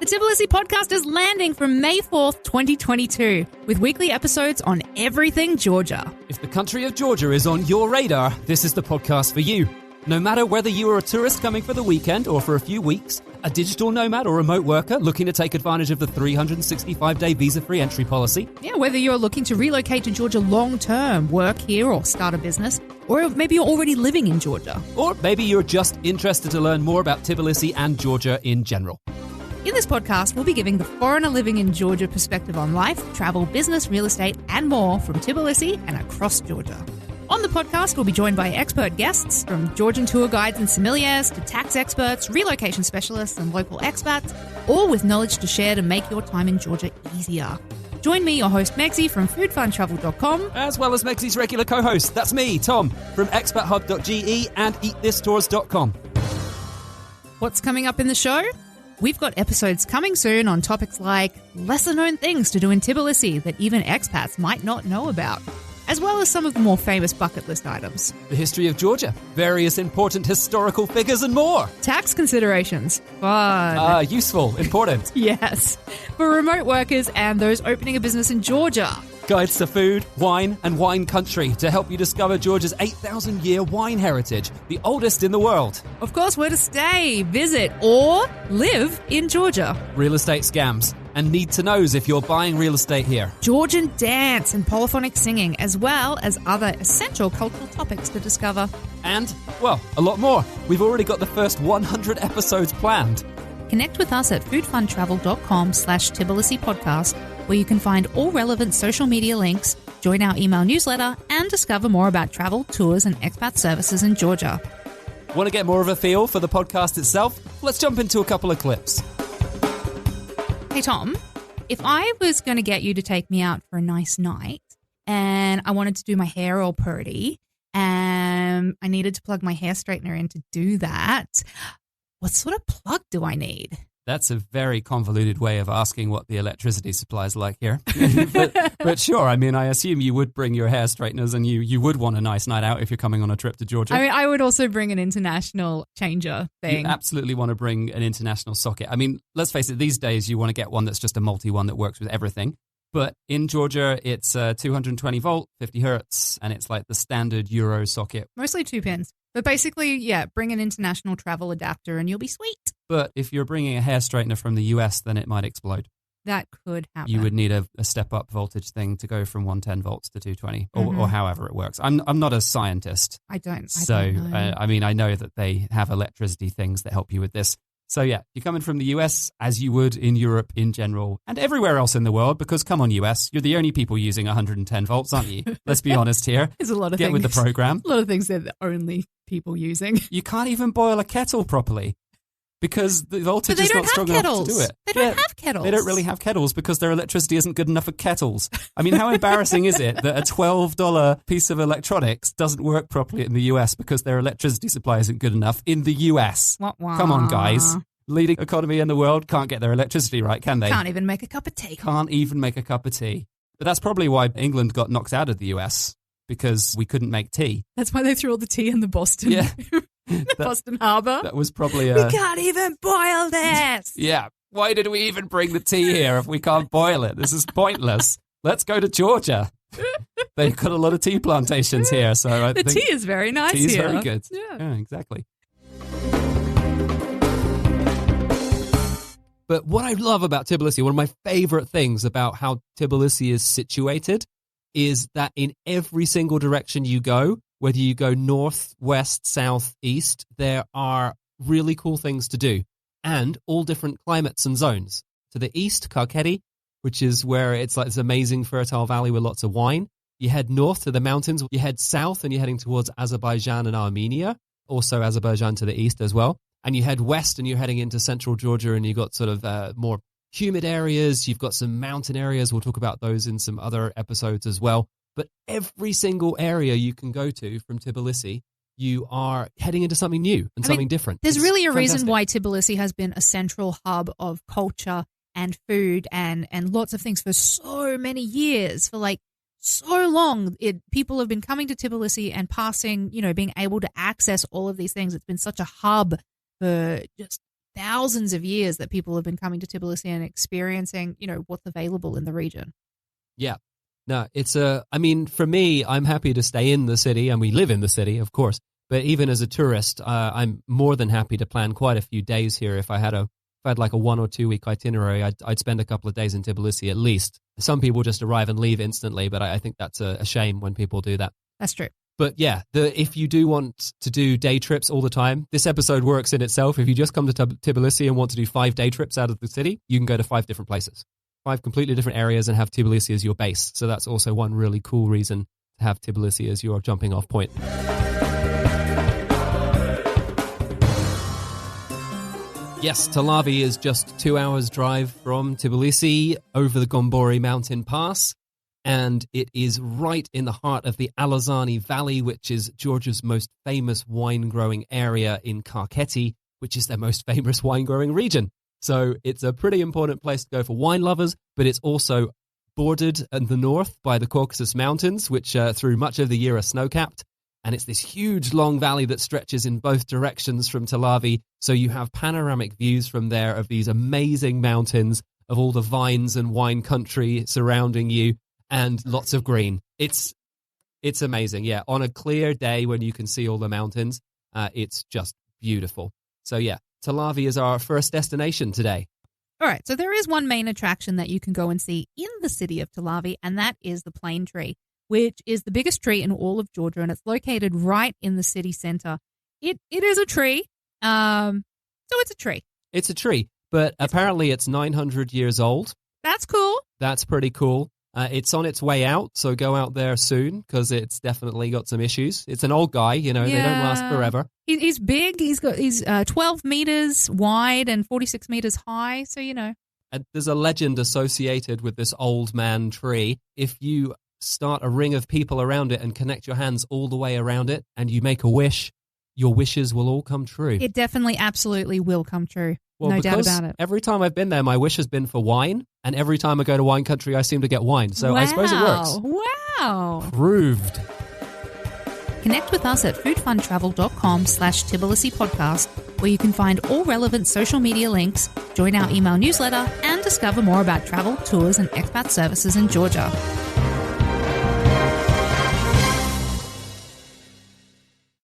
Tbilisi Podcast is landing from May 4th, 2022, with weekly episodes on everything Georgia. If the country of Georgia is on your radar, this is the podcast for you. No matter whether you are a tourist coming for the weekend or for a few weeks, a digital nomad or remote worker looking to take advantage of the 365-day visa-free entry policy. Yeah, whether you're looking to relocate to Georgia long-term, work here or start a business, or maybe you're already living in Georgia. Or maybe you're just interested to learn more about Tbilisi and Georgia in general. In this podcast, we'll be giving the foreigner living in Georgia perspective on life, travel, business, real estate, and more from Tbilisi and across Georgia. On the podcast, we'll be joined by expert guests, from Georgian tour guides and sommeliers to tax experts, relocation specialists, and local expats, all with knowledge to share to make your time in Georgia easier. Join me, your host Megzi from foodfuntravel.com. As well as Megzi's regular co-host, that's me, Tom, from expathub.ge and eatthistours.com. What's coming up in the show? We've got episodes coming soon on topics like lesser-known things to do in Tbilisi that even expats might not know about, as well as some of the more famous bucket list items. The history of Georgia, various important historical figures and more. Tax considerations. Fun. Useful, important. Yes. For remote workers and those opening a business in Georgia. Guides to food, wine, and wine country to help you discover Georgia's 8,000-year wine heritage, the oldest in the world. Of course, where to stay, visit, or live in Georgia. Real estate scams and need-to-knows if you're buying real estate here. Georgian dance and polyphonic singing, as well as other essential cultural topics to discover. And, well, a lot more. We've already got the first 100 episodes planned. Connect with us at foodfuntravel.com/Tbilisi Podcast, where you can find all relevant social media links, join our email newsletter, and discover more about travel, tours, and expat services in Georgia. Want to get more of a feel for the podcast itself? Let's jump into a couple of clips. Hey, Tom, if I was going to get you to take me out for a nice night and I wanted to do my hair all pretty and I needed to plug my hair straightener in to do that, what sort of plug do I need? That's a very convoluted way of asking what the electricity supply is like here. but sure, I mean, I assume you would bring your hair straighteners and you would want a nice night out if you're coming on a trip to Georgia. I mean, I would also bring an international changer thing. You absolutely want to bring an international socket. I mean, let's face it, these days you want to get one that's just a multi-one that works with everything. But in Georgia, it's 220 volt, 50 hertz, and it's like the standard Euro socket. Mostly 2 pins. But basically, yeah, bring an international travel adapter and you'll be sweet. But if you're bringing a hair straightener from the US, then it might explode. That could happen. You would need a step-up voltage thing to go from 110 volts to 220, or however it works. I'm not a scientist. I don't know. I mean, I know that they have electricity things that help you with this. So yeah, you're coming from the US as you would in Europe in general and everywhere else in the world, because come on US, you're the only people using 110 volts, aren't you? Let's be honest here. There's a lot of things. Get with the program. A lot of things they're the only people using. You can't even boil a kettle properly because the voltage is not strong enough to do it. They don't have kettles. They don't really have kettles because their electricity isn't good enough for kettles. I mean, how embarrassing is it that a $12 piece of electronics doesn't work properly in the US because their electricity supply isn't good enough in the US? Wah-wah. Come on, guys. Leading economy in the world can't get their electricity right, can they? Can't even make a cup of tea. Can't even make a cup of tea. But that's probably why England got knocked out of the US, because we couldn't make tea. That's why they threw all the tea in the Boston, Boston Harbour. That was probably we can't even boil this. Yeah. Why did we even bring the tea here if we can't boil it? This is pointless. Let's go to Georgia. They've got a lot of tea plantations here, so I think tea is very nice tea is here. very good. Yeah, exactly. But what I love about Tbilisi, one of my favorite things about how Tbilisi is situated, is that in every single direction you go, whether you go north, west, south, east, there are really cool things to do, and all different climates and zones. To the east, Kakheti, which is where it's like this amazing fertile valley with lots of wine. You head north to the mountains. You head south and you're heading towards Azerbaijan and Armenia, also Azerbaijan to the east as well. And you head west and you're heading into central Georgia and you've got sort of more humid areas. You've got some mountain areas. We'll talk about those in some other episodes as well. But every single area you can go to from Tbilisi, you are heading into something new and something different. There's really a reason why Tbilisi has been a central hub of culture and food and lots of things for so many years, for like so long. People have been coming to Tbilisi and passing, being able to access all of these things. It's been such a hub for just thousands of years that people have been coming to Tbilisi and experiencing, what's available in the region. Yeah. No, for me, I'm happy to stay in the city, and we live in the city, of course. But even as a tourist, I'm more than happy to plan quite a few days here. If I had like a 1 or 2 week itinerary, I'd spend a couple of days in Tbilisi at least. Some people just arrive and leave instantly, but I think that's a shame when people do that. That's true. But yeah, if you do want to do day trips all the time, this episode works in itself. If you just come to Tbilisi and want to do 5 day trips out of the city, you can go to 5 different places, 5 completely different areas, and have Tbilisi as your base. So that's also one really cool reason to have Tbilisi as your jumping off point. Yes, Telavi is just 2 hours drive from Tbilisi over the Gombori mountain pass, and it is right in the heart of the Alazani Valley, which is Georgia's most famous wine-growing area in Kakheti, which is their most famous wine-growing region. So it's a pretty important place to go for wine lovers, but it's also bordered in the north by the Caucasus Mountains, which through much of the year are snow-capped. And it's this huge, long valley that stretches in both directions from Telavi. So you have panoramic views from there of these amazing mountains, of all the vines and wine country surrounding you, and lots of green. It's amazing. Yeah, on a clear day when you can see all the mountains, it's just beautiful. So yeah, Telavi is our first destination today. All right, so there is one main attraction that you can go and see in the city of Telavi, and that is the plane tree, which is the biggest tree in all of Georgia, and it's located right in the city center. It is a tree. So it's a tree. It's a tree, but apparently it's 900 years old. That's cool. That's pretty cool. It's on its way out, so go out there soon because it's definitely got some issues. It's an old guy, they don't last forever. He's big. He's 12 meters wide and 46 meters high, so And there's a legend associated with this old man tree. If you start a ring of people around it and connect your hands all the way around it and you make a wish, your wishes will all come true. It definitely, absolutely will come true. Well, no doubt about it. Every time I've been there, my wish has been for wine, and every time I go to wine country, I seem to get wine. So I suppose it works. Wow. Proved. Connect with us at foodfuntravel.com/Tbilisi Podcast, where you can find all relevant social media links, join our email newsletter, and discover more about travel, tours, and expat services in Georgia.